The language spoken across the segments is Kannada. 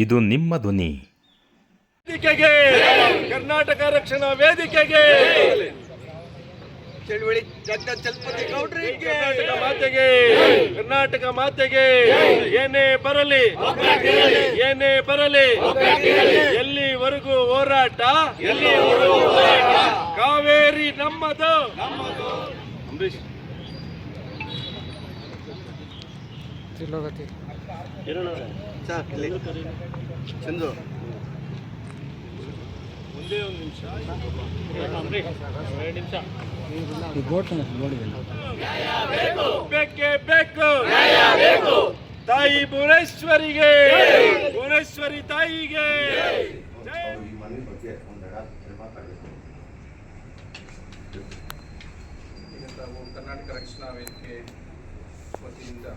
ಇದು ನಿಮ್ಮ ಧ್ವನಿ. ವೇದಿಕೆಗೆ, ಕರ್ನಾಟಕ ರಕ್ಷಣಾ ವೇದಿಕೆಗೆ, ಚಳುವಳಿ ಡಾಕ್ಟರ್ ಚಲಪತಿ ಗೌಡ್ರಿಗೆ, ಕರ್ನಾಟಕ ಮಾತೆಗೆ, ಕರ್ನಾಟಕ ಮಾತೆಗೆ. ಏನೇ ಬರಲಿ, ಏನೇ ಬರಲಿ, ಎಲ್ಲಿವರೆಗೂ ಹೋರಾಟ, ಕಾವೇರಿ ನಮ್ಮದು. ಅಂಬರೀಶ್ ಚಂದು ಒಂದೇ ಒಂದು ನಿಮಿಷ. ಬೇಕೇ ಬೇಕು ತಾಯಿ ಭುವನೇಶ್ವರಿಗೆ, ಭುವನೇಶ್ವರಿ ತಾಯಿಗೆ. ಕರ್ನಾಟಕ ರಕ್ಷಣಾ ವೇದಿಕೆ ವತಿಯಿಂದ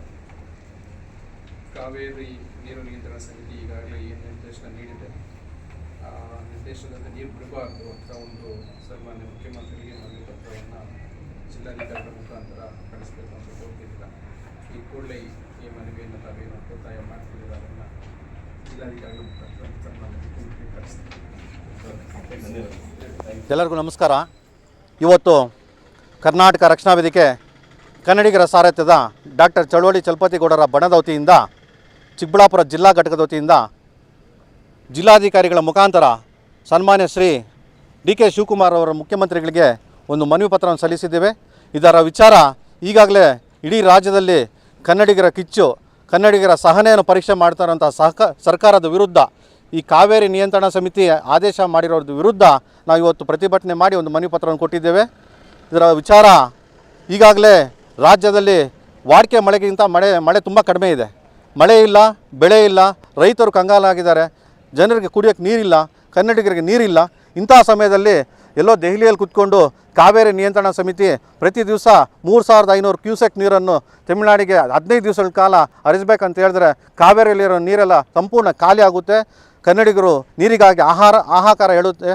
ಕಾವೇರಿ ನೀರು ನಿಯಂತ್ರಣ ಸಮಿತಿ ಈಗಾಗಲೇ ಏನು ನಿರ್ದೇಶನ ನೀಡಿದೆ, ಆ ನಿರ್ದೇಶನದಂತೆ ನೀರು ಬಿಡಬಾರ್ದು ಅಂತ ಒಂದು ಸನ್ಮಾನ್ಯ ಮುಖ್ಯಮಂತ್ರಿಗೆ ಮನವಿ ಪತ್ರವನ್ನು ಜಿಲ್ಲಾಧಿಕಾರಿಗಳ ಮುಖಾಂತರ ಕಳಿಸಬೇಕು ಅಂತ ಕೋರ್ತಿಲ್ಲ. ಈ ಕೂಡಲೇ ಈ ಮನವಿಯನ್ನು ತಾವೇನು ಒತ್ತಾಯ ಮಾಡ್ತಿದ್ದೀರ ಅದನ್ನು ಜಿಲ್ಲಾಧಿಕಾರಿಗಳ ಮುಖಾಂತರ ಸನ್ಮಾನ್ಯ ಮುಖ್ಯಮಂತ್ರಿಗೆ ಕಳಿಸ್ತೀವಿ. ಎಲ್ಲರಿಗೂ ನಮಸ್ಕಾರ. ಇವತ್ತು ಕರ್ನಾಟಕ ರಕ್ಷಣಾ ವೇದಿಕೆ ಕನ್ನಡಿಗರ ಸಾರಥ್ಯದ ಡಾಕ್ಟರ್ ಚಳುವಳಿ ಚಲಪತಿಗೌಡರ ಬಣದ ವತಿಯಿಂದ ಚಿಕ್ಕಬಳ್ಳಾಪುರ ಜಿಲ್ಲಾ ಘಟಕದ ವತಿಯಿಂದ ಜಿಲ್ಲಾಧಿಕಾರಿಗಳ ಮುಖಾಂತರ ಸನ್ಮಾನ್ಯ ಶ್ರೀ ಡಿ.ಕೆ. ಶಿವಕುಮಾರ್ ಅವರ ಮುಖ್ಯಮಂತ್ರಿಗಳಿಗೆ ಒಂದು ಮನವಿ ಪತ್ರವನ್ನು ಸಲ್ಲಿಸಿದ್ದೇವೆ. ಇದರ ವಿಚಾರ ಈಗಾಗಲೇ ಇಡೀ ರಾಜ್ಯದಲ್ಲಿ ಕನ್ನಡಿಗರ ಕಿಚ್ಚು, ಕನ್ನಡಿಗರ ಸಹನೆಯನ್ನು ಪರೀಕ್ಷೆ ಮಾಡ್ತಾರಂಥ ಸರ್ಕಾರದ ವಿರುದ್ಧ, ಈ ಕಾವೇರಿ ನಿಯಂತ್ರಣ ಸಮಿತಿ ಆದೇಶ ಮಾಡಿರೋದ್ರ ವಿರುದ್ಧ ನಾವು ಇವತ್ತು ಪ್ರತಿಭಟನೆ ಮಾಡಿ ಒಂದು ಮನವಿ ಪತ್ರವನ್ನು ಕೊಟ್ಟಿದ್ದೇವೆ. ಇದರ ವಿಚಾರ ಈಗಾಗಲೇ ರಾಜ್ಯದಲ್ಲಿ ವಾಡಿಕೆ ಮಳೆಗಿಂತ ಮಳೆ ತುಂಬ ಕಡಿಮೆ ಇದೆ. ಮಳೆ ಇಲ್ಲ, ಬೆಳೆ ಇಲ್ಲ, ರೈತರು ಕಂಗಾಲಾಗಿದ್ದಾರೆ, ಜನರಿಗೆ ಕುಡಿಯೋಕ್ಕೆ ನೀರಿಲ್ಲ, ಕನ್ನಡಿಗರಿಗೆ ನೀರಿಲ್ಲ. ಇಂಥ ಸಮಯದಲ್ಲಿ ಎಲ್ಲೋ ದೆಹಲಿಯಲ್ಲಿ ಕೂತ್ಕೊಂಡು ಕಾವೇರಿ ನಿಯಂತ್ರಣ ಸಮಿತಿ ಪ್ರತಿ ದಿವಸ 3500 ಕ್ಯೂಸೆಕ್ ನೀರನ್ನು ತಮಿಳುನಾಡಿಗೆ 15 ದಿವಸಗಳ ಕಾಲ ಹರಿಸಬೇಕಂತ ಹೇಳಿದ್ರೆ ಕಾವೇರಿಯಲ್ಲಿರೋ ನೀರೆಲ್ಲ ಸಂಪೂರ್ಣ ಖಾಲಿ ಆಗುತ್ತೆ. ಕನ್ನಡಿಗರು ನೀರಿಗಾಗಿ ಹಾಹಾಕಾರ ಹೇಳುತ್ತೆ,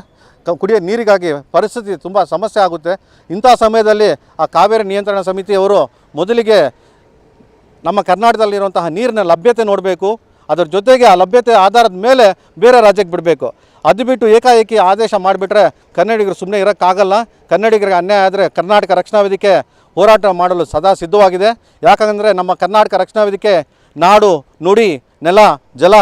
ಕುಡಿಯೋ ನೀರಿಗಾಗಿ ಪರಿಸ್ಥಿತಿ ತುಂಬ ಸಮಸ್ಯೆ ಆಗುತ್ತೆ. ಇಂಥ ಸಮಯದಲ್ಲಿ ಆ ಕಾವೇರಿ ನಿಯಂತ್ರಣ ಸಮಿತಿಯವರು ಮೊದಲಿಗೆ ನಮ್ಮ ಕರ್ನಾಟಕದಲ್ಲಿರುವಂತಹ ನೀರಿನ ಲಭ್ಯತೆ ನೋಡಬೇಕು, ಅದರ ಜೊತೆಗೆ ಆ ಲಭ್ಯತೆ ಆಧಾರದ ಮೇಲೆ ಬೇರೆ ರಾಜ್ಯಕ್ಕೆ ಬಿಡಬೇಕು. ಅದು ಬಿಟ್ಟು ಏಕಾಏಕಿ ಆದೇಶ ಮಾಡಿಬಿಟ್ರೆ ಕನ್ನಡಿಗರು ಸುಮ್ಮನೆ ಇರೋಕ್ಕಾಗಲ್ಲ. ಕನ್ನಡಿಗರಿಗೆ ಅನ್ಯಾಯ ಆದರೆ ಕರ್ನಾಟಕ ರಕ್ಷಣಾ ವೇದಿಕೆ ಹೋರಾಟ ಮಾಡಲು ಸದಾ ಸಿದ್ಧವಾಗಿದೆ. ಯಾಕಂದರೆ ನಮ್ಮ ಕರ್ನಾಟಕ ರಕ್ಷಣಾ ವೇದಿಕೆ ನಾಡು, ನುಡಿ, ನೆಲ, ಜಲ,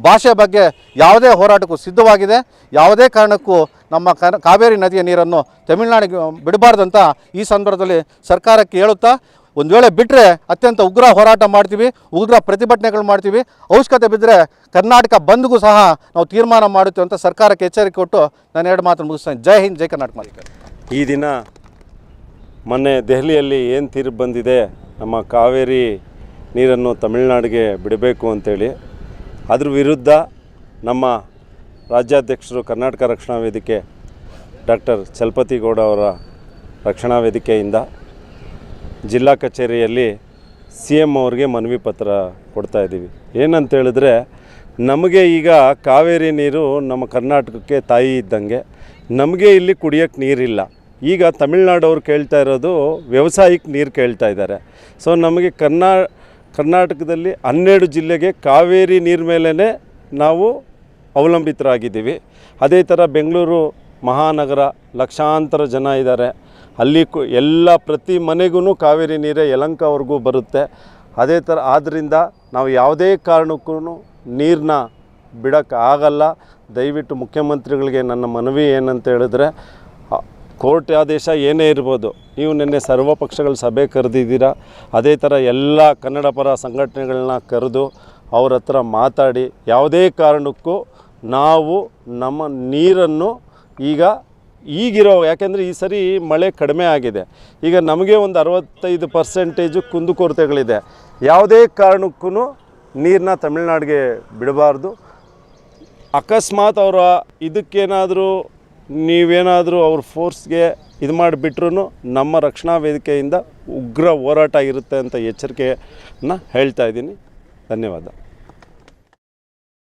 ಭಾಷೆ ಬಗ್ಗೆ ಯಾವುದೇ ಹೋರಾಟಕ್ಕೂ ಸಿದ್ಧವಾಗಿದೆ. ಯಾವುದೇ ಕಾರಣಕ್ಕೂ ನಮ್ಮ ಕಾವೇರಿ ನದಿಯ ನೀರನ್ನು ತಮಿಳುನಾಡಿಗೆ ಬಿಡಬಾರ್ದಂತ ಈ ಸಂದರ್ಭದಲ್ಲಿ ಸರ್ಕಾರಕ್ಕೆ ಹೇಳುತ್ತಾ, ಒಂದು ವೇಳೆ ಬಿಟ್ಟರೆ ಅತ್ಯಂತ ಉಗ್ರ ಹೋರಾಟ ಮಾಡ್ತೀವಿ, ಉಗ್ರ ಪ್ರತಿಭಟನೆಗಳು ಮಾಡ್ತೀವಿ. ಅವಶ್ಯಕತೆ ಬಿದ್ದರೆ ಕರ್ನಾಟಕ ಬಂದ್ಗೂ ಸಹ ನಾವು ತೀರ್ಮಾನ ಮಾಡುತ್ತೇವೆ ಅಂತ ಸರ್ಕಾರಕ್ಕೆ ಎಚ್ಚರಿಕೆ ಕೊಟ್ಟು ನಾನು 2 ಮಾತು ಮುಗಿಸ್ತೇನೆ. ಜೈ ಹಿಂದ್, ಜೈ ಕರ್ನಾಟಕ ಮಾಲಿಕ. ಈ ದಿನ ಮೊನ್ನೆ ದೆಹಲಿಯಲ್ಲಿ ಏನು ತೀರ್ಪು ಬಂದಿದೆ, ನಮ್ಮ ಕಾವೇರಿ ನೀರನ್ನು ತಮಿಳುನಾಡಿಗೆ ಬಿಡಬೇಕು ಅಂತೇಳಿ, ಅದ್ರ ವಿರುದ್ಧ ನಮ್ಮ ರಾಜ್ಯಾಧ್ಯಕ್ಷರು ಕರ್ನಾಟಕ ರಕ್ಷಣಾ ವೇದಿಕೆ ಡಾಕ್ಟರ್ ಚಲಪತಿಗೌಡ ಅವರ ರಕ್ಷಣಾ ವೇದಿಕೆಯಿಂದ ಜಿಲ್ಲಾ ಕಚೇರಿಯಲ್ಲಿ CM ಅವ್ರಿಗೆ ಮನವಿ ಪತ್ರ ಕೊಡ್ತಾಯಿದ್ದೀವಿ. ಏನಂತೇಳಿದ್ರೆ, ನಮಗೆ ಈಗ ಕಾವೇರಿ ನೀರು ನಮ್ಮ ಕರ್ನಾಟಕಕ್ಕೆ ತಾಯಿ ಇದ್ದಂಗೆ, ನಮಗೆ ಇಲ್ಲಿ ಕುಡಿಯೋಕ್ಕೆ ನೀರಿಲ್ಲ. ಈಗ ತಮಿಳ್ನಾಡವ್ರು ಕೇಳ್ತಾ ಇರೋದು ವ್ಯವಸಾಯಕ್ಕೆ ನೀರು ಕೇಳ್ತಾ ಇದ್ದಾರೆ. ಸೊ ನಮಗೆ ಕರ್ನಾಟಕದಲ್ಲಿ 12 ಜಿಲ್ಲೆಗೆ ಕಾವೇರಿ ನೀರು ಮೇಲೇ ನಾವು ಅವಲಂಬಿತರಾಗಿದ್ದೀವಿ. ಅದೇ ಥರ ಬೆಂಗಳೂರು ಮಹಾನಗರ ಲಕ್ಷಾಂತರ ಜನ ಇದ್ದಾರೆ, ಅಲ್ಲಿ ಎಲ್ಲ ಪ್ರತಿ ಮನೆಗೂ ಕಾವೇರಿ ನೀರೇ ಯಲಹಂಕವರೆಗೂ ಬರುತ್ತೆ. ಅದೇ ಥರ ಆದ್ದರಿಂದ ನಾವು ಯಾವುದೇ ಕಾರಣಕ್ಕೂ ನೀರನ್ನ ಬಿಡೋಕ್ಕಾಗಲ್ಲ. ದಯವಿಟ್ಟು ಮುಖ್ಯಮಂತ್ರಿಗಳಿಗೆ ನನ್ನ ಮನವಿ ಏನಂತ ಹೇಳಿದ್ರೆ, ಕೋರ್ಟ್ ಆದೇಶ ಏನೇ ಇರ್ಬೋದು, ನೀವು ನಿನ್ನೆ ಸರ್ವಪಕ್ಷಗಳ ಸಭೆ ಕರೆದಿದ್ದೀರಾ, ಅದೇ ಥರ ಎಲ್ಲ ಕನ್ನಡ ಪರ ಸಂಘಟನೆಗಳನ್ನ ಕರೆದು ಅವ್ರ ಹತ್ರ ಮಾತಾಡಿ ಯಾವುದೇ ಕಾರಣಕ್ಕೂ ನಾವು ನಮ್ಮ ನೀರನ್ನು ಯಾಕೆಂದರೆ ಈ ಸರಿ ಮಳೆ ಕಡಿಮೆ ಆಗಿದೆ, ಈಗ ನಮಗೆ ಒಂದು 65% ಕುಂದುಕೊರತೆಗಳಿದೆ. ಯಾವುದೇ ಕಾರಣಕ್ಕೂ ನೀರನ್ನ ತಮಿಳ್ನಾಡಿಗೆ ಬಿಡಬಾರ್ದು. ಅಕಸ್ಮಾತ್ ಅವರ ಇದಕ್ಕೇನಾದರೂ ನೀವೇನಾದರೂ ಅವ್ರ ಫೋರ್ಸ್ಗೆ ಇದು ಮಾಡಿಬಿಟ್ರೂ ನಮ್ಮ ರಕ್ಷಣಾ ವೇದಿಕೆಯಿಂದ ಉಗ್ರ ಹೋರಾಟ ಇರುತ್ತೆ ಅಂತ ಎಚ್ಚರಿಕೆಯನ್ನು ಹೇಳ್ತಾ ಇದ್ದೀನಿ. ಧನ್ಯವಾದ.